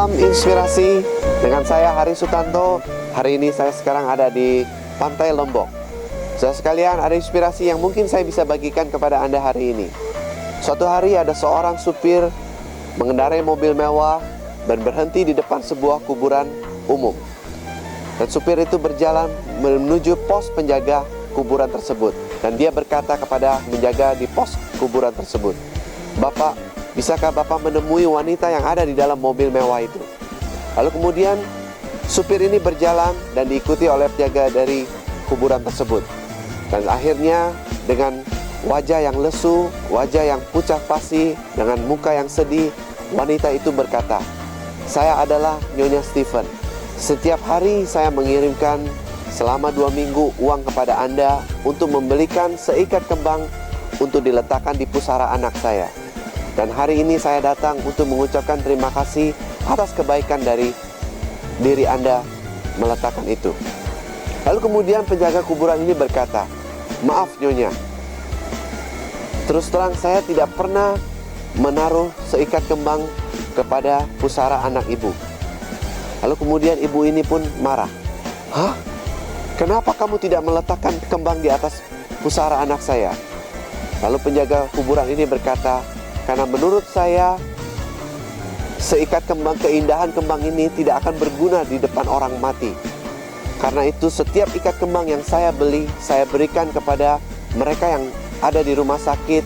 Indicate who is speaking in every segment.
Speaker 1: Salam inspirasi dengan saya Hari Sutanto. Hari ini saya sekarang ada di Pantai Lombok. Saudara sekalian, ada inspirasi yang mungkin saya bisa bagikan kepada Anda hari ini. Suatu hari ada seorang supir mengendarai mobil mewah dan berhenti di depan sebuah kuburan umum. Dan supir itu berjalan menuju pos penjaga kuburan tersebut. Dan dia berkata kepada menjaga di pos kuburan tersebut, "Bapak, bisakah Bapak menemui wanita yang ada di dalam mobil mewah itu?" Lalu kemudian supir ini berjalan dan diikuti oleh penjaga dari kuburan tersebut. Dan akhirnya dengan wajah yang lesu, wajah yang pucat pasi, dengan muka yang sedih, wanita itu berkata, "Saya adalah Nyonya Stephen. Setiap hari saya mengirimkan selama 2 minggu uang kepada Anda untuk membelikan seikat kembang untuk diletakkan di pusara anak saya. Dan hari ini saya datang untuk mengucapkan terima kasih atas kebaikan dari diri Anda meletakkan itu." Lalu kemudian penjaga kuburan ini berkata, "Maaf Nyonya, terus terang saya tidak pernah menaruh seikat kembang kepada pusara anak ibu." Lalu kemudian ibu ini pun marah. "Hah? Kenapa kamu tidak meletakkan kembang di atas pusara anak saya?" Lalu penjaga kuburan ini berkata, "Karena menurut saya seikat kembang, keindahan kembang ini tidak akan berguna di depan orang mati. Karena itu setiap ikat kembang yang saya beli, saya berikan kepada mereka yang ada di rumah sakit,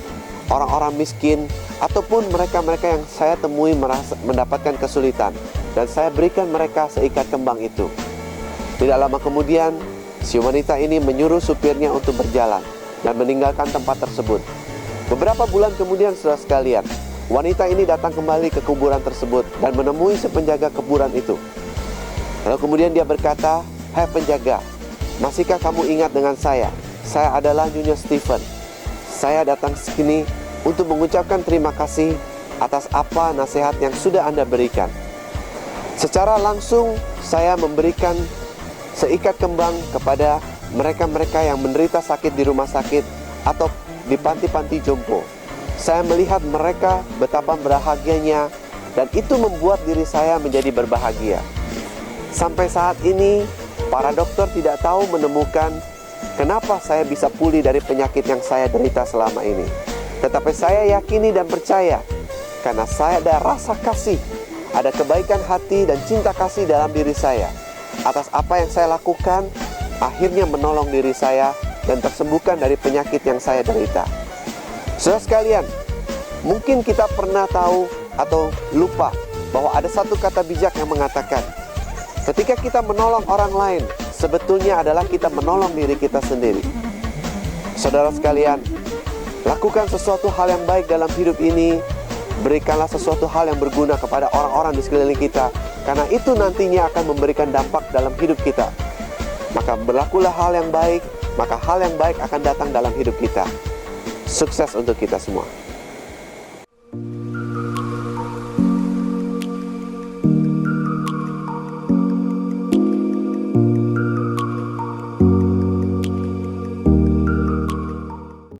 Speaker 1: orang-orang miskin, ataupun mereka-mereka yang saya temui mendapatkan kesulitan. Dan saya berikan mereka seikat kembang itu." Tidak lama kemudian, si wanita ini menyuruh supirnya untuk berjalan dan meninggalkan tempat tersebut. Beberapa bulan kemudian, saudara sekalian, wanita ini datang kembali ke kuburan tersebut dan menemui si penjaga kuburan itu. Lalu kemudian dia berkata, "Hai penjaga, masihkah kamu ingat dengan saya? Saya adalah Nyonya Stephen. Saya datang sini untuk mengucapkan terima kasih atas apa nasihat yang sudah Anda berikan. Secara langsung saya memberikan seikat kembang kepada mereka-mereka yang menderita sakit di rumah sakit atau di panti-panti jompo. Saya melihat mereka betapa bahagianya dan itu membuat diri saya menjadi berbahagia. Sampai saat ini para dokter tidak tahu menemukan kenapa saya bisa pulih dari penyakit yang saya derita selama ini. Tetapi saya yakini dan percaya karena saya ada rasa kasih, ada kebaikan hati dan cinta kasih dalam diri saya. Atas apa yang saya lakukan, akhirnya menolong diri saya dan tersembuhkan dari penyakit yang saya derita." Saudara sekalian, mungkin kita pernah tahu atau lupa bahwa ada satu kata bijak yang mengatakan, ketika kita menolong orang lain, sebetulnya adalah kita menolong diri kita sendiri. Saudara sekalian, lakukan sesuatu hal yang baik dalam hidup ini. Berikanlah sesuatu hal yang berguna kepada orang-orang di sekeliling kita, karena itu nantinya akan memberikan dampak dalam hidup kita. Maka berlakulah hal yang baik, maka hal yang baik akan datang dalam hidup kita. Sukses untuk kita semua.